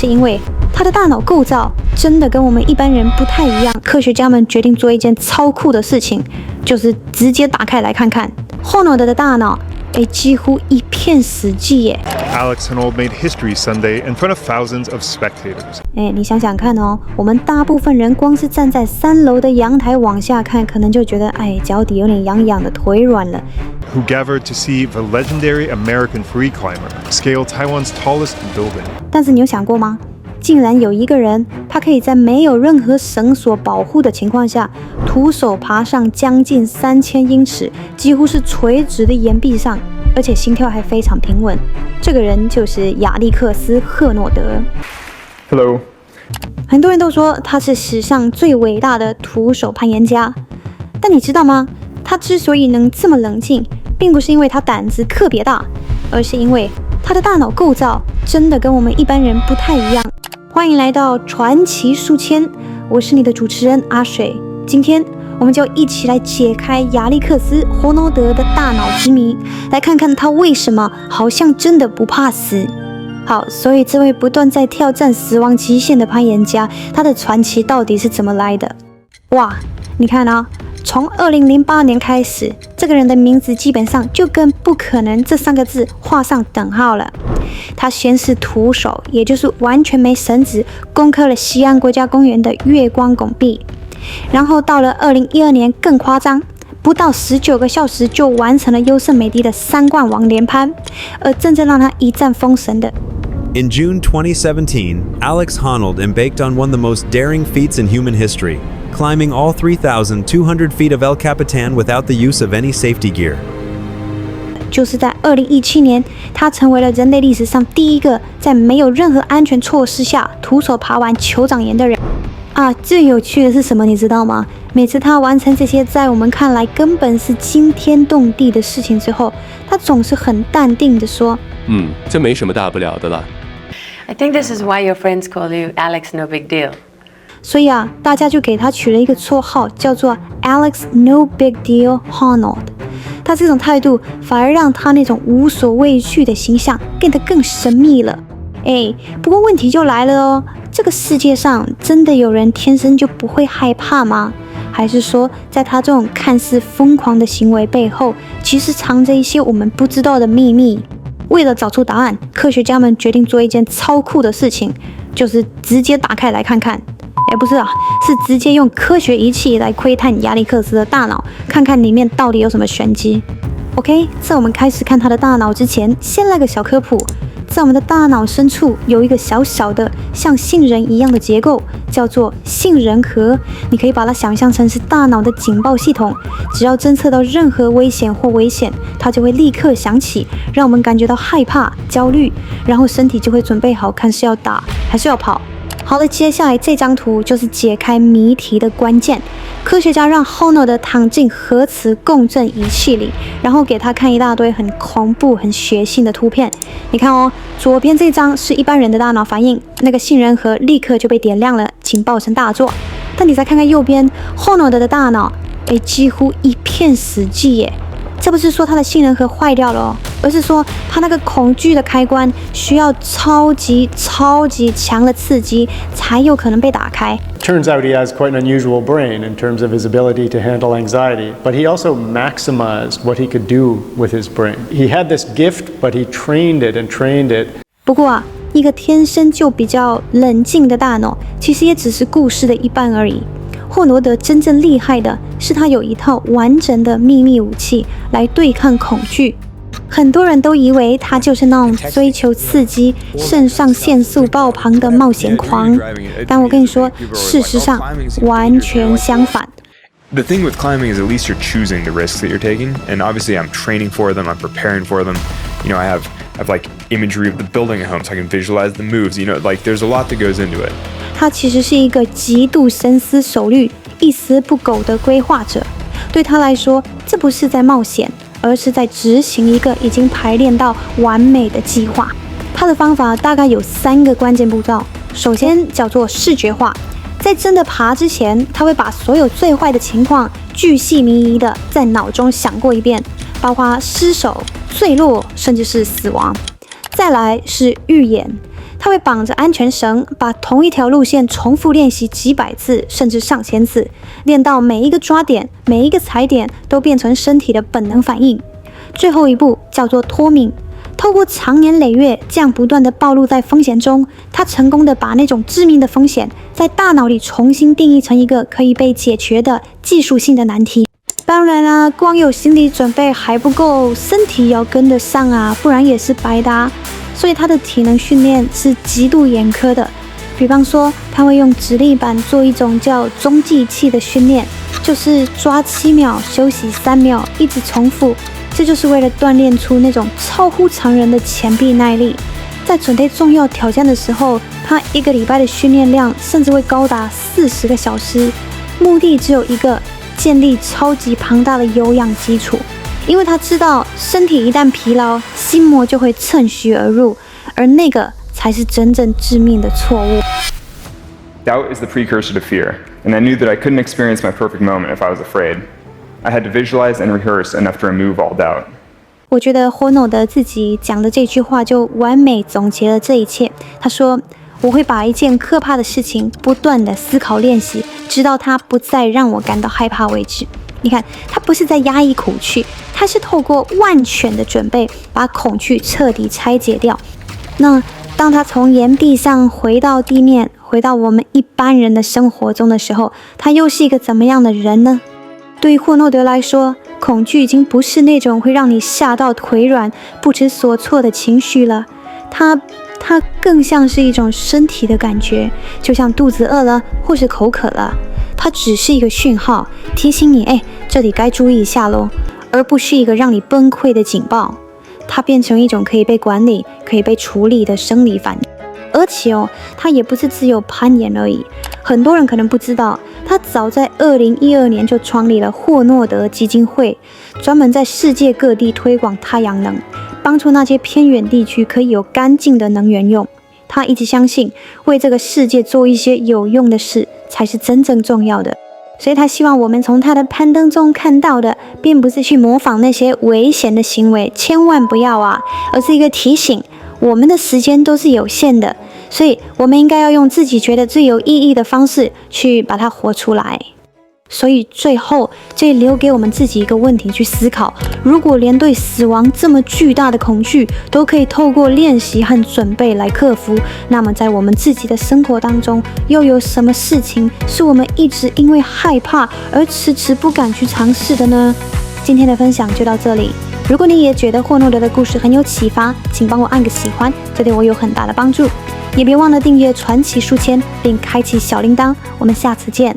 是因為他的大腦構造真的跟我們一般人不太一樣。科學家們決定做一件超酷的事情，就是直接打開來看看 Honnold 的大腦，幾乎一片死寂耶。Alex Honnold made history Sunday in front of thousands of spectators. 你想想看哦，我們大部分人光是站在3樓的陽台往下看，可能就覺得腳底有點癢癢的，腿軟了。Who gathered to see the legendary American free climber scale Taiwan's tallest building. 但是你有想過嗎？竟然有一個人，他可以在沒有任何繩索保護的情況下，徒手爬上將近3000英尺，幾乎是垂直的岩壁上，而且心跳還非常平穩。這個人就是亞歷克斯·赫諾德。Hello。很多人都說他是史上最偉大的徒手攀岩家，但你知道嗎？他之所以能這麼冷靜，並不是因為他膽子特別大，而是因為他的大腦構造真的跟我們一般人不太一樣。歡迎來到傳奇書籤，我是你的主持人阿水。今天我們就一起來解開亞歷克斯·霍諾德的大腦之謎，來看看他為什麼好像真的不怕死。好，所以這位不斷在挑戰死亡極限的攀岩家，他的傳奇到底是怎麼來的？哇，你看啊，從2008年開始，這個人的名字基本上就跟不可能這3個字畫上等號了。他先是徒手，也就是完全沒繩子，攻克了西安國家公園的月光拱壁，然後到了2012年更誇張，不到19個小時就完成了優勝美地的3冠王連攀，而真正讓他一戰封神的。In June 2017, Alex Honnold embarked on one of the most daring feats in human history, climbing all 3,200 feet of El Capitan without the use of any safety gear. 就是在2017年，他成為了人類歷史上第一個在沒有任何安全措施下徒手爬完酋長岩的人。最有趣的是什麼？你知道嗎？每次他完成這些在我們看來根本是驚天動地的事情之後，他總是很淡定地說：“這沒什麼大不了的了。” I think this is why your friends call you Alex No Big Deal. 所以大家就給他取了一個綽號，叫做 Alex No Big Deal Honnold。他這種態度反而讓他那種無所畏懼的形象變得更神秘了。不過問題就來了哦，這個世界上真的有人天生就不會害怕嗎？還是說，在他這種看似瘋狂的行為背後，其實藏着一些我們不知道的秘密？為了找出答案，科學家們決定做一件超酷的事情，就是直接打開來看看。不是是直接用科學儀器來窺探亞歷克斯的大腦，看看裡面到底有什麼玄機。OK， 在我們開始看他的大腦之前，先來個小科普。在我們的大腦深處有一個小小的像杏仁一樣的結構，叫做杏仁核。你可以把它想象成是大腦的警報系統，只要偵測到任何危險或危險，它就會立刻響起，讓我們感覺到害怕、焦慮，然後身體就會準備好看是要打還是要跑。好了，接下來這張圖就是解開謎題的關鍵。科學家讓 Honnold 躺進核磁共振儀器裡，然後給他看一大堆很恐怖、很血腥的圖片。你看哦，左邊這張是一般人的大腦反應，那個杏仁核立刻就被點亮了，警報聲大作。但你再看看右邊 ，Honnold 的大腦，幾乎一片死寂耶。這不是說他的杏仁核壞掉了哦，而是說他那個恐懼的開關需要超級強的刺激才有可能被打開。Turns out he has quite an unusual brain in terms of his ability to handle anxiety, but he also maximized what he could do with his brain. He had this gift, but he trained it and trained it. 不過一個天生就比較冷靜的大腦，其實也只是故事的一半而已。霍諾德真正厲害的是，他有一套完整的秘密武器來對抗恐懼。很多人都以為他就是那種追求刺激、腎上腺素爆棚的冒險狂，但我跟你說，事實上完全相反。The thing with climbing is at least you're choosing the risks that you're taking, and obviously I'm training for them, I'm preparing for them. You know, I have like imagery of the building at home, so I can visualize the moves. You know, like there's a lot that goes into it. 他其實是一個極度深思熟慮、一絲不苟的規劃者。對他來說，這不是在冒險，而是在執行一個已經排練到完美的計劃。他的方法大概有3個關鍵步驟。首先叫做視覺化，在真的爬之前，他會把所有最壞的情況巨細靡遺的在腦中想過一遍，包括失手、墜落，甚至是死亡。再來是預演。他會綁着安全繩，把同一條路線重複練習幾百次，甚至上千次，練到每一個抓點、每一個踩點都變成身體的本能反應。最後一步叫做脫敏，透過長年累月這樣不斷地暴露在風險中，他成功地把那種致命的風險在大腦裡重新定義成一個可以被解決的技術性的難題。當然啦，光有心理準備還不夠，身體要跟得上啊，不然也是白搭。所以他的體能訓練是極度嚴苛的，比方說他會用直立板做一種叫中繼器的訓練，就是抓7秒休息3秒，一直重複，這就是為了鍛鍊出那種超乎常人的前臂耐力。在準備重要挑戰的時候，他1個禮拜的訓練量甚至會高達40個小時，目的只有一個，建立超級龐大的有氧基礎。因為他知道身體一旦疲勞，心魔就會趁虛而入，而那個才是真正致命的錯誤。Doubt is the precursor to fear, and I knew that I couldn't experience my perfect moment if I was afraid. I had to visualize and rehearse enough to remove all doubt. 我覺得霍諾德自己講的這句話就完美總結了這一切。他說：“我會把一件可怕的事情不斷地思考練習，直到它不再讓我感到害怕為止。”你看，他不是在壓抑恐懼，他是透過萬全的準備，把恐懼徹底拆解掉。那當他從岩壁上回到地面，回到我們一般人的生活中的時候，他又是一個怎麼樣的人呢？對於霍諾德來說，恐懼已經不是那種會讓你嚇到腿軟、不知所措的情緒了，它更像是一種身體的感覺，就像肚子餓了或是口渴了。它只是一個訊號，提醒你，這裡該注意一下咯，而不是一個讓你崩潰的警報。它變成一種可以被管理、可以被處理的生理反應。而且它也不是只有攀岩而已。很多人可能不知道，他早在2012年就創立了霍諾德基金會，專門在世界各地推廣太陽能，幫助那些偏遠地區可以有乾淨的能源用。他一直相信，為這個世界做一些有用的事才是真正重要的，所以他希望我們從他的攀登中看到的，並不是去模仿那些危險的行為，千萬不要啊，而是一個提醒，我們的時間都是有限的，所以我們應該要用自己覺得最有意義的方式去把它活出來。所以最後，這留給我們自己一個問題去思考：如果連對死亡這麼巨大的恐懼都可以透過練習和準備來克服，那麼在我們自己的生活當中，又有什麼事情是我們一直因為害怕而遲遲不敢去嘗試的呢？今天的分享就到這裡。如果你也覺得霍諾德的故事很有啟發，請幫我按個喜歡，這對我有很大的幫助。也別忘了訂閱傳奇書籤，並開啟小鈴鐺。我們下次見。